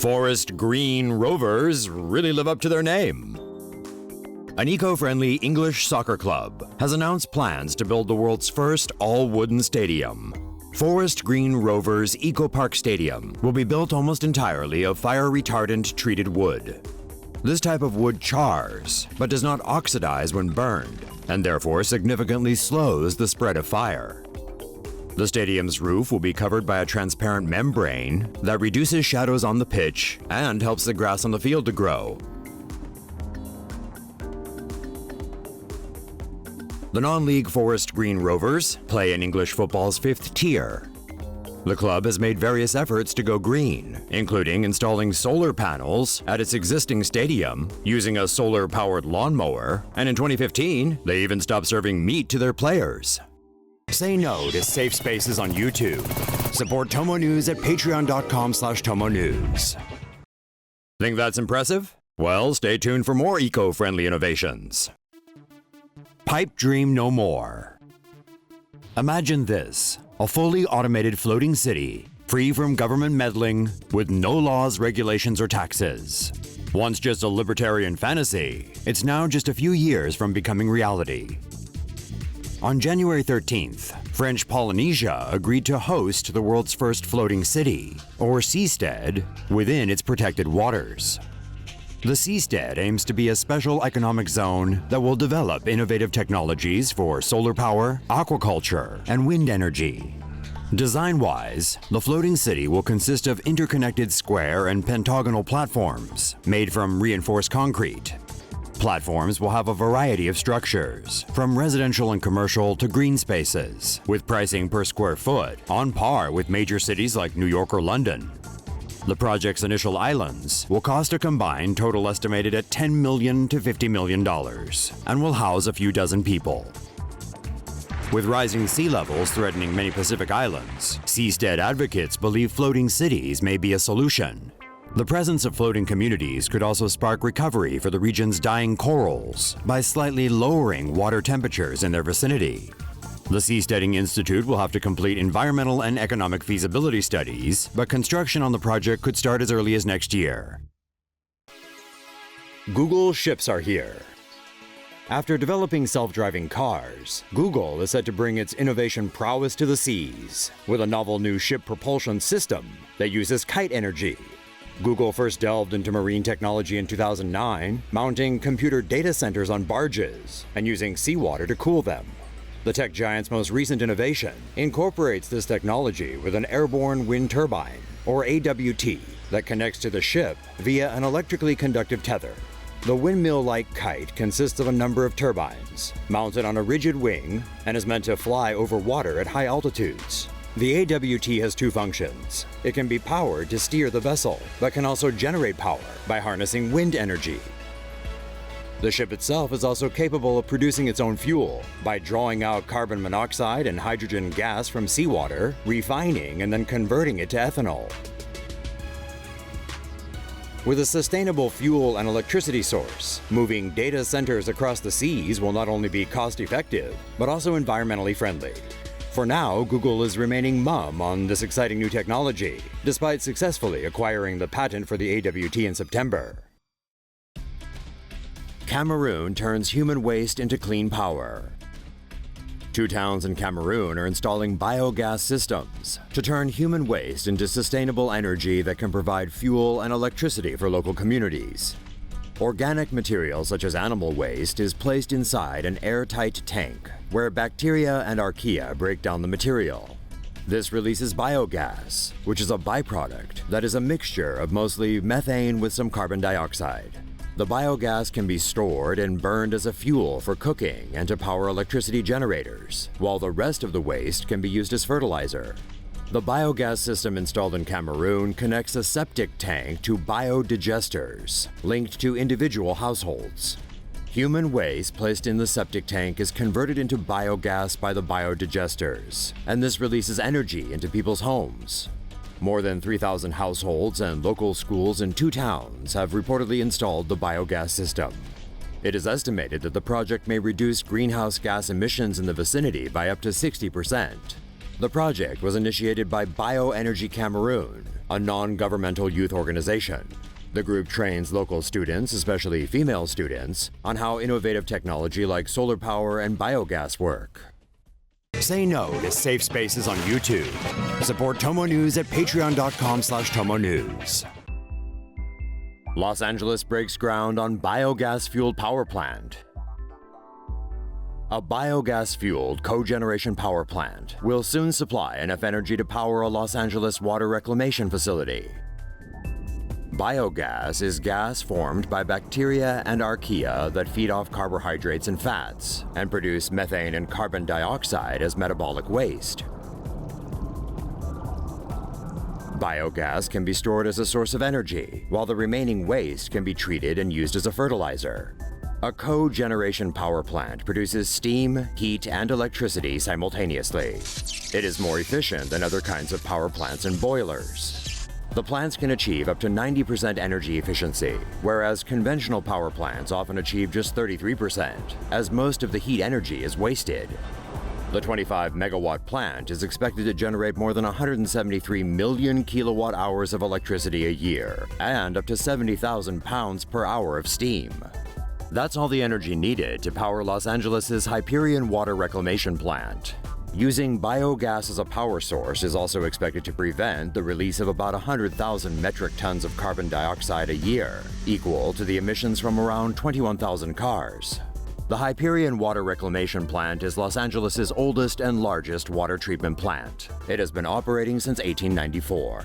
Forest Green Rovers really live up to their name. An eco-friendly English soccer club has announced plans to build the world's first all-wooden stadium. Forest Green Rovers Eco Park Stadium will be built almost entirely of fire-retardant treated wood. This type of wood chars, but does not oxidize when burned, and therefore significantly slows the spread of fire. The stadium's roof will be covered by a transparent membrane that reduces shadows on the pitch and helps the grass on the field to grow. The non-league Forest Green Rovers play in English football's 5th tier. The club has made various efforts to go green, including installing solar panels at its existing stadium, using a solar-powered lawnmower, and in 2015, they even stopped serving meat to their players. Say no to safe spaces on YouTube. Support TomoNews at patreon.com/TomoNews. Think that's impressive? Well, stay tuned for more eco-friendly innovations. Pipe dream no more. Imagine this, a fully automated floating city, free from government meddling, with no laws, regulations, or taxes. Once just a libertarian fantasy, it's now just a few years from becoming reality. On January 13th, French Polynesia agreed to host the world's first floating city, or seastead, within its protected waters. The seastead aims to be a special economic zone that will develop innovative technologies for solar power, aquaculture, and wind energy. Design-wise, the floating city will consist of interconnected square and pentagonal platforms made from reinforced concrete. Platforms will have a variety of structures, from residential and commercial to green spaces, with pricing per square foot on par with major cities like New York or London. The project's initial islands will cost a combined total estimated at $10 million to $50 million and will house a few dozen people. With rising sea levels threatening many Pacific islands, seastead advocates believe floating cities may be a solution. The presence of floating communities could also spark recovery for the region's dying corals by slightly lowering water temperatures in their vicinity. The Seasteading Institute will have to complete environmental and economic feasibility studies, but construction on the project could start as early as next year. Google ships are here. After developing self-driving cars, Google is set to bring its innovation prowess to the seas with a novel new ship propulsion system that uses kite energy. Google first delved into marine technology in 2009, mounting computer data centers on barges and using seawater to cool them. The tech giant's most recent innovation incorporates this technology with an airborne wind turbine, or AWT, that connects to the ship via an electrically conductive tether. The windmill-like kite consists of a number of turbines, mounted on a rigid wing, and is meant to fly over water at high altitudes. The AWT has two functions. It can be powered to steer the vessel, but can also generate power by harnessing wind energy. The ship itself is also capable of producing its own fuel by drawing out carbon monoxide and hydrogen gas from seawater, refining, and then converting it to ethanol. With a sustainable fuel and electricity source, moving data centers across the seas will not only be cost-effective, but also environmentally friendly. For now, Google is remaining mum on this exciting new technology, despite successfully acquiring the patent for the AWT in September. Cameroon turns human waste into clean power. 2 towns in Cameroon are installing biogas systems to turn human waste into sustainable energy that can provide fuel and electricity for local communities. Organic material such as animal waste is placed inside an airtight tank where bacteria and archaea break down the material. This releases biogas, which is a byproduct that is a mixture of mostly methane with some carbon dioxide. The biogas can be stored and burned as a fuel for cooking and to power electricity generators, while the rest of the waste can be used as fertilizer. The biogas system installed in Cameroon connects a septic tank to biodigesters linked to individual households. Human waste placed in the septic tank is converted into biogas by the biodigesters, and this releases energy into people's homes. More than 3,000 households and local schools in 2 towns have reportedly installed the biogas system. It is estimated that the project may reduce greenhouse gas emissions in the vicinity by up to 60%. The project was initiated by Bioenergy Cameroon, a non-governmental youth organization. The group trains local students, especially female students, on how innovative technology like solar power and biogas work. Say no to safe spaces on YouTube. Support TomoNews at patreon.com/TomoNews. Los Angeles breaks ground on biogas-fueled power plant. A biogas-fueled cogeneration power plant will soon supply enough energy to power a Los Angeles water reclamation facility. Biogas is gas formed by bacteria and archaea that feed off carbohydrates and fats and produce methane and carbon dioxide as metabolic waste. Biogas can be stored as a source of energy, while the remaining waste can be treated and used as a fertilizer. A cogeneration power plant produces steam, heat, and electricity simultaneously. It is more efficient than other kinds of power plants and boilers. The plants can achieve up to 90% energy efficiency, whereas conventional power plants often achieve just 33%, as most of the heat energy is wasted. The 25-megawatt plant is expected to generate more than 173 million kilowatt hours of electricity a year, and up to 70,000 pounds per hour of steam. That's all the energy needed to power Los Angeles' Hyperion water reclamation plant. Using biogas as a power source is also expected to prevent the release of about 100,000 metric tons of carbon dioxide a year, equal to the emissions from around 21,000 cars. The Hyperion Water Reclamation Plant is Los Angeles' oldest and largest water treatment plant. It has been operating since 1894.